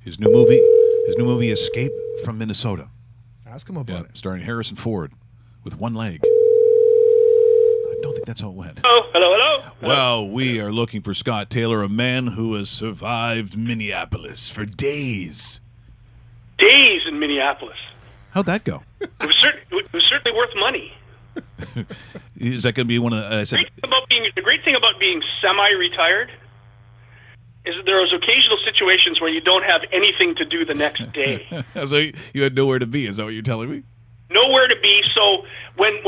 His new movie, Escape from Minnesota. Ask him about it. Starring Harrison Ford with one leg. I don't think that's how it went. Hello. Well, we are looking for Scott Taylor, a man who has survived Minneapolis for days. Days in Minneapolis. How'd that go? It was certainly worth money. Is that going to be one of the... The great thing about being semi-retired is that there is occasional situations where you don't have anything to do the next day. So you had nowhere to be, is that what you're telling me? Nowhere to be. So when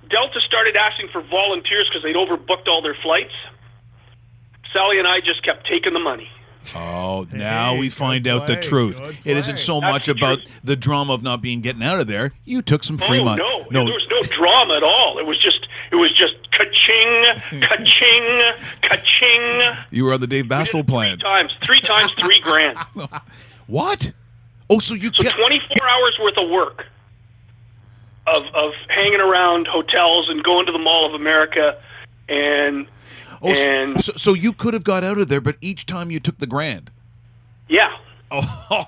Delta started asking for volunteers because they'd overbooked all their flights, Sally and I just kept taking the money. Oh, now we find out the truth. It isn't so much about the drama of not getting out of there. You took some free money. No, there was no drama at all. It was just ka-ching, ka-ching, ka-ching. You were on the Dave Bastel plan. Three times, $3,000. What? Oh, so 24 hours worth of work of hanging around hotels and going to the Mall of America and. So you could have got out of there, but each time you took the grand. Yeah. Oh,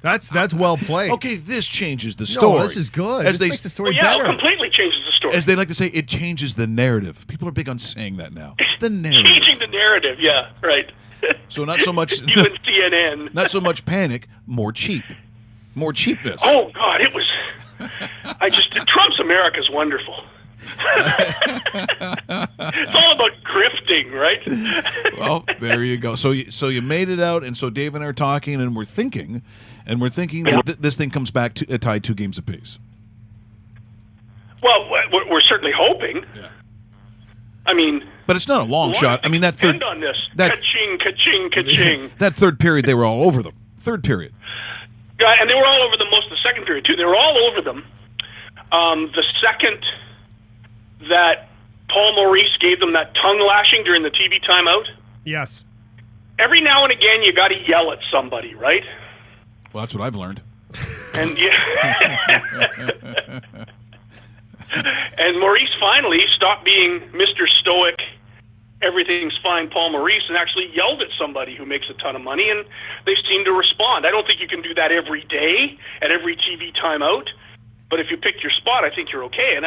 that's well played. Okay, this changes the story. No, this is good. This makes the story better. It completely changes the story. As they like to say, it changes the narrative. People are big on saying that now. The narrative. Changing the narrative, yeah, right. So not so much. You and CNN. Not so much panic, more cheapness. Oh God, it was. Trump's America is wonderful. It's all about grifting, right? Well, there you go. So you made it out, and so Dave and I are talking, and we're thinking that this thing comes back to tied 2 games apiece. Well, we're certainly hoping. Yeah. I mean, but it's not a long shot. I mean, that third on this. Ka-ching, ka-ching, ka-ching. That third period, they were all over them. Third period. Yeah, and they were all over them most of the second period too. They were all over them. The second that Paul Maurice gave them that tongue lashing during the TV timeout. Yes. Every now and again, you got to yell at somebody, right? Well, that's what I've learned. And and Maurice finally stopped being Mr. Stoic, everything's fine, Paul Maurice, and actually yelled at somebody who makes a ton of money, and they seem to respond. I don't think you can do that every day at every TV timeout, but if you pick your spot, I think you're okay. And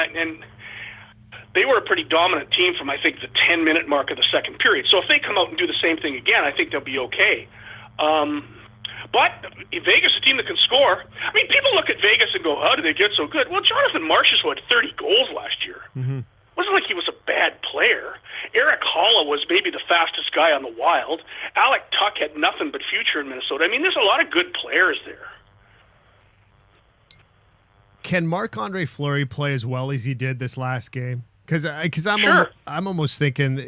they were a pretty dominant team from, I think, the 10-minute mark of the second period. So if they come out and do the same thing again, I think they'll be okay. But Vegas is a team that can score. I mean, people look at Vegas and go, how did they get so good? Well, Jonathan Marchessault had 30 goals last year. Mm-hmm. It wasn't like he was a bad player. Eric Holla was maybe the fastest guy on the Wild. Alec Tuck had nothing but future in Minnesota. I mean, there's a lot of good players there. Can Marc-Andre Fleury play as well as he did this last game? Because I'm almost thinking,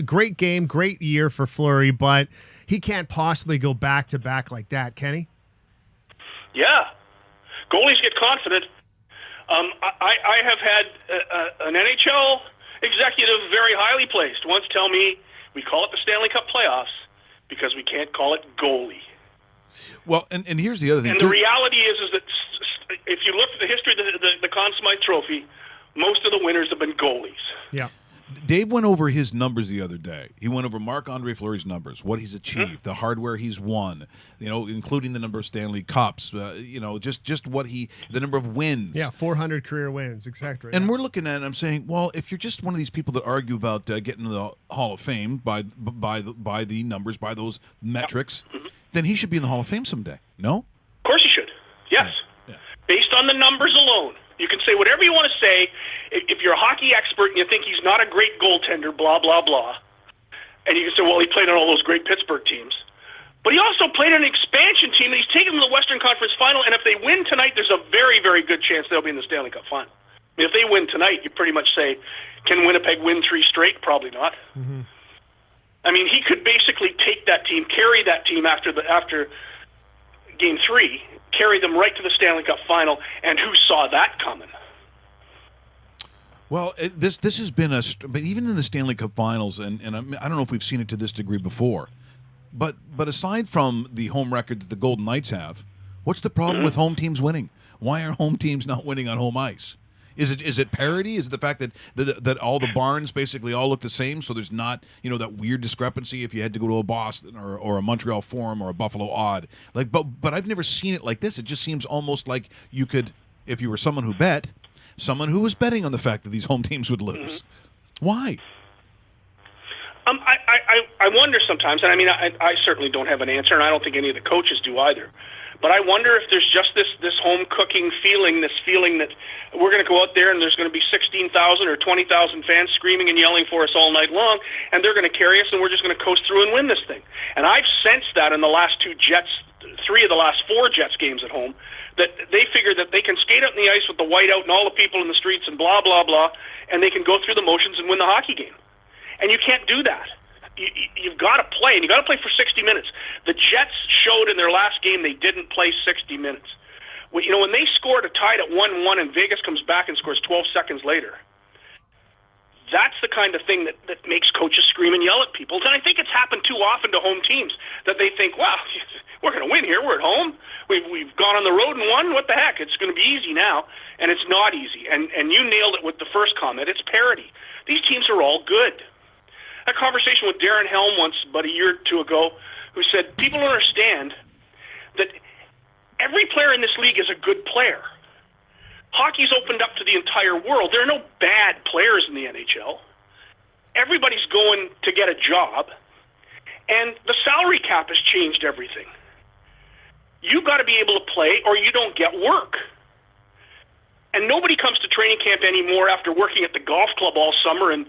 great game, great year for Fleury, but he can't possibly go back-to-back like that, can he? Yeah. Goalies get confident. I have had an NHL executive very highly placed once tell me we call it the Stanley Cup playoffs because we can't call it goalie. Well, and here's the other thing. And the reality is that if you look at the history of the Conn Smythe Trophy, most of the winners have been goalies. Yeah. Dave went over his numbers the other day. He went over Marc-Andre Fleury's numbers, what he's achieved, the hardware he's won, including the number of Stanley Cups, just what the number of wins. Yeah, 400 career wins, etc. And we're looking at it, and I'm saying, well, if you're just one of these people that argue about getting to the Hall of Fame by the numbers, by those metrics, then he should be in the Hall of Fame someday. No? Of course he should. Yes. Yeah. Based on the numbers alone. You can say whatever you want to say. If you're a hockey expert and you think he's not a great goaltender, blah, blah, blah, and you can say, well, he played on all those great Pittsburgh teams. But he also played on an expansion team, and he's taken them to the Western Conference Final, and if they win tonight, there's a very, very good chance they'll be in the Stanley Cup Final. I mean, if they win tonight, you pretty much say, can Winnipeg win 3 straight? Probably not. Mm-hmm. I mean, he could basically take that team, carry that team after Game 3, carry them right to the Stanley Cup Final, and who saw that coming? Well, this has been but even in the Stanley Cup Finals, and I don't know if we've seen it to this degree before, but aside from the home record that the Golden Knights have, what's the problem with home teams winning? Why are home teams not winning on home ice? Is it parity? Is it the fact that all the barns basically all look the same, so there's not that weird discrepancy if you had to go to a Boston or a Montreal Forum or a Buffalo Odd? But I've never seen it like this. It just seems almost like you could, if you were someone who was betting on the fact that these home teams would lose. Mm-hmm. Why? I wonder sometimes, and I mean, I certainly don't have an answer, and I don't think any of the coaches do either. But I wonder if there's just this home cooking feeling, this feeling that we're going to go out there and there's going to be 16,000 or 20,000 fans screaming and yelling for us all night long, and they're going to carry us, and we're just going to coast through and win this thing. And I've sensed that in the last 3 of the last 4 Jets games at home, that they figure that they can skate out in the ice with the whiteout and all the people in the streets and blah, blah, blah, and they can go through the motions and win the hockey game. And you can't do that. You've got to play, and you've got to play for 60 minutes. The Jets showed in their last game they didn't play 60 minutes. When they scored a tied at 1-1 and Vegas comes back and scores 12 seconds later, that's the kind of thing that makes coaches scream and yell at people. And I think it's happened too often to home teams that they think, well, we're going to win here. We're at home. We've gone on the road and won. What the heck? It's going to be easy now. And it's not easy. And you nailed it with the first comment. It's parity. These teams are all good. A conversation with Darren Helm once, about a year or two ago, who said, people don't understand that every player in this league is a good player. Hockey's opened up to the entire world. There are no bad players in the NHL. Everybody's going to get a job, and the salary cap has changed everything. You've got to be able to play or you don't get work. And nobody comes to training camp anymore after working at the golf club all summer and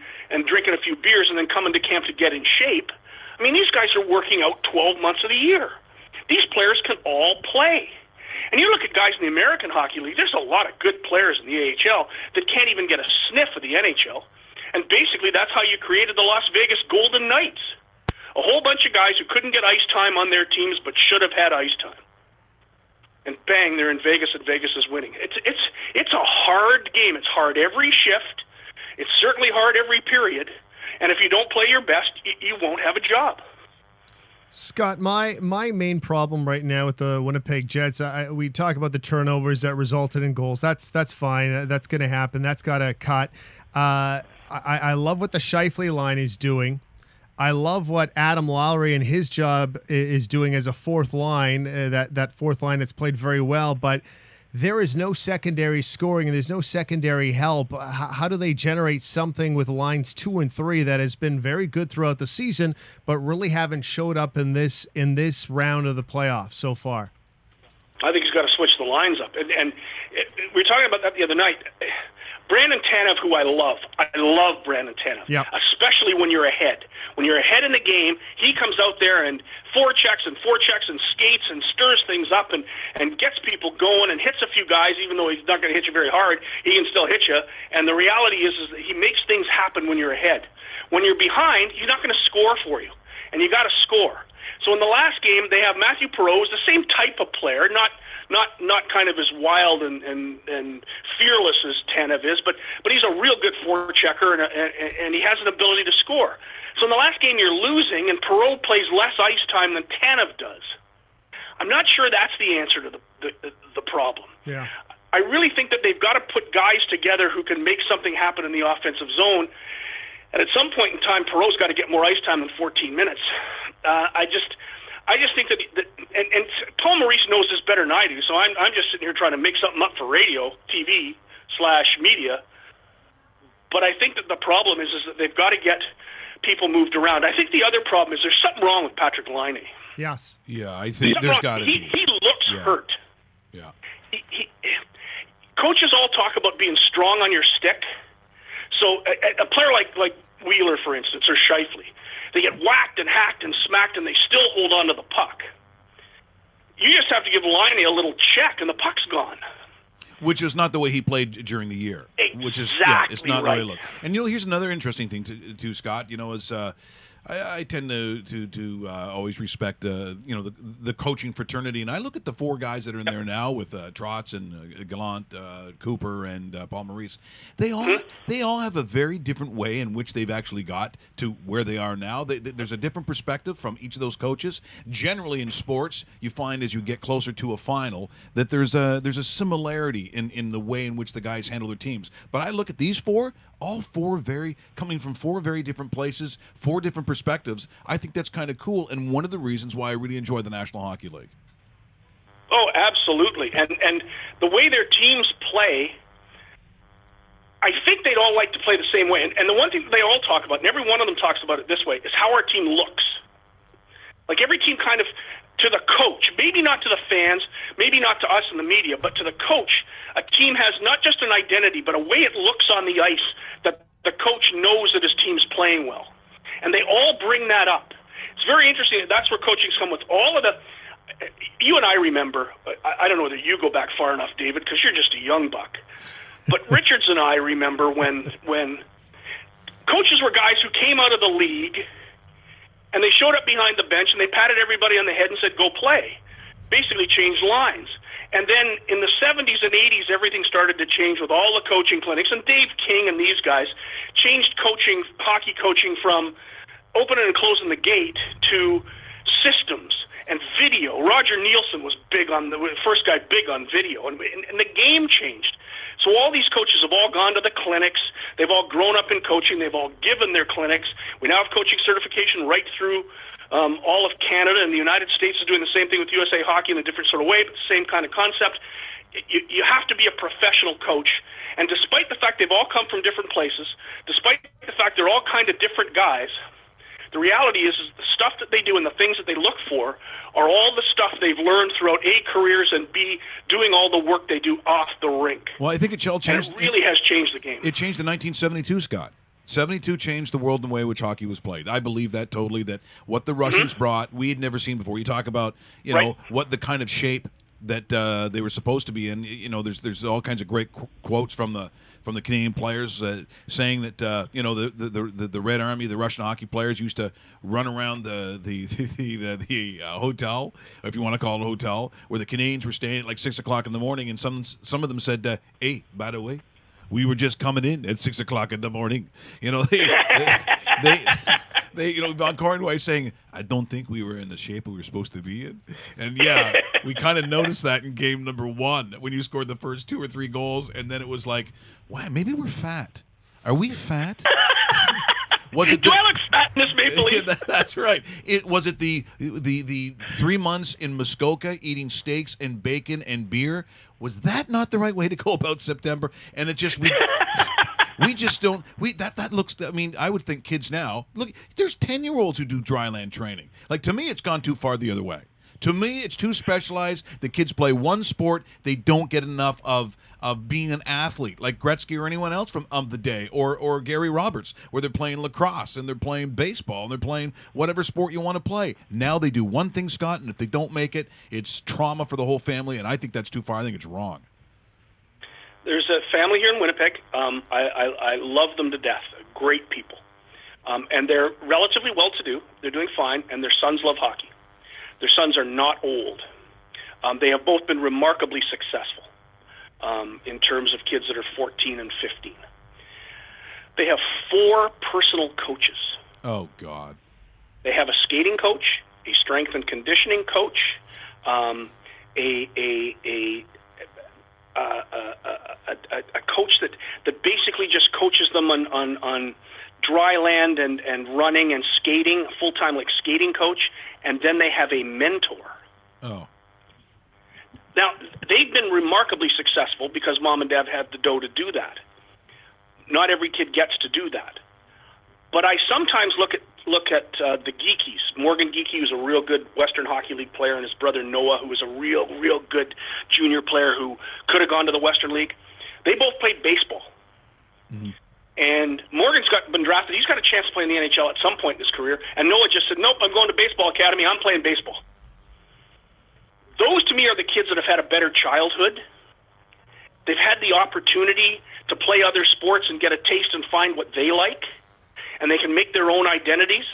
drinking a few beers and then coming to camp to get in shape. I mean, these guys are working out 12 months of the year. These players can all play. And you look at guys in the American Hockey League, there's a lot of good players in the AHL that can't even get a sniff of the NHL. And basically that's how you created the Las Vegas Golden Knights. A whole bunch of guys who couldn't get ice time on their teams but should have had ice time. And bang, they're in Vegas, and Vegas is winning. It's a hard game. It's hard every shift. It's certainly hard every period. And if you don't play your best, you won't have a job. Scott, my main problem right now with the Winnipeg Jets, we talk about the turnovers that resulted in goals. That's fine. That's going to happen. That's got to cut. I love what the Scheifele line is doing. I love what Adam Lowry and his job is doing as a fourth line, that fourth line that's played very well, but there is no secondary scoring and there's no secondary help. How do they generate something with lines 2 and 3 that has been very good throughout the season, but really haven't showed up in this round of the playoffs so far? I think he's got to switch the lines up. And we were talking about that the other night. Brandon Tanev, who I love Brandon Tanev, yep. Especially when you're ahead. When you're ahead in the game, he comes out there and forechecks and skates and stirs things up and gets people going and hits a few guys, even though he's not going to hit you very hard, he can still hit you. And the reality is that he makes things happen when you're ahead. When you're behind, he's not going to score for you, and you got to score. So in the last game, they have Matthew Perreault, who's the same type of player, not kind of as wild and fearless as Tanev is, but he's a real good forechecker and he has an ability to score. So in the last game you're losing, and Perreault plays less ice time than Tanev does. I'm not sure that's the answer to the problem. Yeah. I really think that they've got to put guys together who can make something happen in the offensive zone. And at some point in time, Perreault's got to get more ice time than 14 minutes. I just think that and Paul Maurice knows this better than I do, so I'm just sitting here trying to make something up for radio, TV/media. But I think that the problem is that they've got to get people moved around. I think the other problem is there's something wrong with Patrick Laine. Yes. Yeah, I think there's got to be. He looks hurt. Yeah. Coaches all talk about being strong on your stick. So a player like Wheeler, for instance, or Scheifele, they get whacked and hacked and smacked, and they still hold on to the puck. You just have to give Laine a little check, and the puck's gone. Which is not the way he played during the year. Exactly. Which is it's not right. the way he looked. And here's another interesting thing to Scott. As I tend to always respect the coaching fraternity, and I look at the four guys that are in there now with Trotz and Gallant, Cooper, and Paul Maurice. They all have a very different way in which they've actually got to where they are now. There's a different perspective from each of those coaches. Generally, in sports, you find as you get closer to a final that there's a similarity in the way in which the guys handle their teams. But I look at these four. All four coming from four very different places, four different perspectives. I think that's kind of cool, and one of the reasons why I really enjoy the National Hockey League. Oh, absolutely. And the way their teams play, I think they'd all like to play the same way. And the one thing they all talk about, and every one of them talks about it this way, is how our team looks. Like every team kind of, to the coach, maybe not to the fans, maybe not to us in the media, but to the coach, a team has not just an identity, but a way it looks on the ice that the coach knows that his team's playing well. And they all bring that up. It's very interesting. That's where coaching's come with all of the... You and I remember, I don't know whether you go back far enough, David, because you're just a young buck. But Richards and I remember when coaches were guys who came out of the league and they showed up behind the bench and they patted everybody on the head and said, go play. Basically changed lines. And then in the 70s and 80s, everything started to change with all the coaching clinics. And Dave King and these guys changed hockey coaching from opening and closing the gate to systems and video. Roger Nielsen was the first guy big on video. And the game changed. So all these coaches have all gone to the clinics. They've all grown up in coaching. They've all given their clinics. We now have coaching certification right through all of Canada, and the United States is doing the same thing with USA Hockey in a different sort of way, but the same kind of concept. You have to be a professional coach, and despite the fact they've all come from different places, despite the fact they're all kind of different guys, the reality is the stuff that they do and the things that they look for are all the stuff they've learned throughout A, careers, and B, doing all the work they do off the rink. Well, I think it changed. And it really has changed the game. It changed in 1972, Scott. 72 changed the world and the way in which hockey was played. I believe that totally, that what the Russians brought, we had never seen before. You talk about, what the kind of shape that they were supposed to be in. There's all kinds of great quotes from the Canadian players saying that the Red Army, the Russian hockey players, used to run around the hotel, if you want to call it a hotel, where the Canadians were staying at like 6 o'clock in the morning, and some of them said, "Hey, by the way, we were just coming in at 6 o'clock in the morning." They Von Cornway saying, "I don't think we were in the shape we were supposed to be in." And yeah, we kind of noticed that in game number 1 when you scored the first 2 or 3 goals, and then it was like, wow, maybe we're fat. Are we fat? Do I look fat in this Maple Leaf? Yeah, that's right. Was it the 3 months in Muskoka eating steaks and bacon and beer? Was that not the right way to go about September? And it just we just don't. That looks. I mean, I would think kids now. Look, there's 10-year-olds who do dryland training. Like, to me, it's gone too far the other way. To me, it's too specialized. The kids play one sport. They don't get enough of being an athlete like Gretzky or anyone else from the day, or Gary Roberts, where they're playing lacrosse and they're playing baseball and they're playing whatever sport you want to play. Now they do one thing, Scott, and if they don't make it, it's trauma for the whole family, and I think that's too far. I think it's wrong. There's a family here in Winnipeg. I love them to death. Great people. And they're relatively well-to-do. They're doing fine, and their sons love hockey. Their sons are not old. They have both been remarkably successful in terms of kids that are 14 and 15. They have 4 personal coaches. Oh, God. They have a skating coach, a strength and conditioning coach, a coach that basically just coaches them on dry land and running and skating, a full-time like skating coach, and then they have a mentor. Oh. Now, they've been remarkably successful because mom and dad had the dough to do that. Not every kid gets to do that. But I sometimes look at the Geekies. Morgan Geekie, who's a real good Western Hockey League player, and his brother Noah, who was a real good junior player who could have gone to the Western League. They both played baseball. Mm-hmm. And Morgan's been drafted. He's got a chance to play in the NHL at some point in his career. And Noah just said, nope, I'm going to baseball academy. I'm playing baseball. Those, to me, are the kids that have had a better childhood. They've had the opportunity to play other sports and get a taste and find what they like. And they can make their own identities.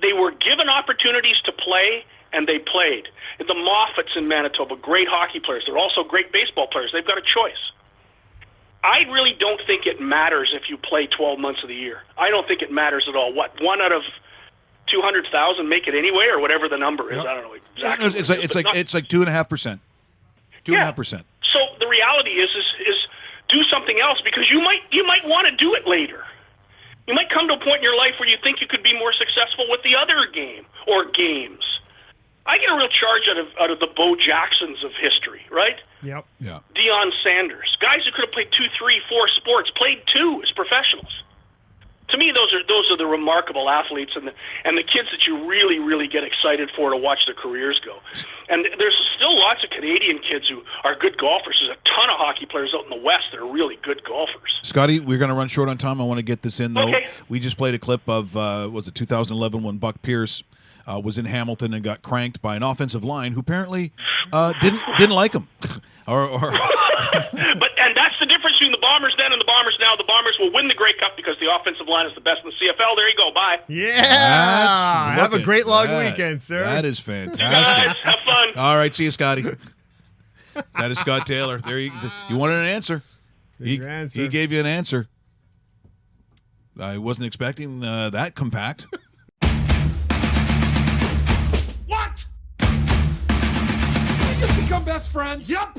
They were given opportunities to play, and they played. The Moffats in Manitoba, great hockey players. They're also great baseball players. They've got a choice. I really don't think it matters if you play 12 months of the year. I don't think it matters at all. What, 1 out of 200,000 make it anyway, or whatever the number is? Yep. I don't know exactly. It's like 2.5%. 2.5%. So the reality is do something else, because you might want to do it later. You might come to a point in your life where you think you could be more successful with the other game or games. I get a real charge out of the Bo Jacksons of history, right? Yep. Yeah. Deion Sanders, guys who could have played 2, 3, 4 sports, played 2 as professionals. To me, those are the remarkable athletes and the kids that you really, really get excited for to watch their careers go. And there's still lots of Canadian kids who are good golfers. There's a ton of hockey players out in the West that are really good golfers. Scotty, we're going to run short on time. I want to get this in, though. Okay. We just played a clip of, was it 2011 when Buck Pierce was in Hamilton and got cranked by an offensive line who apparently didn't like him. And that's the difference between the Bombers then and the Bombers now. The Bombers will win the Grey Cup because the offensive line is the best in the CFL. There you go. Bye. Yeah. Have a great long that. weekend, sir. That is fantastic. Guys, have fun. All right, see you, Scotty. That is Scott Taylor. There you wanted an answer. He gave you an answer. I wasn't expecting that compact. What? Did we just become best friends? Yep.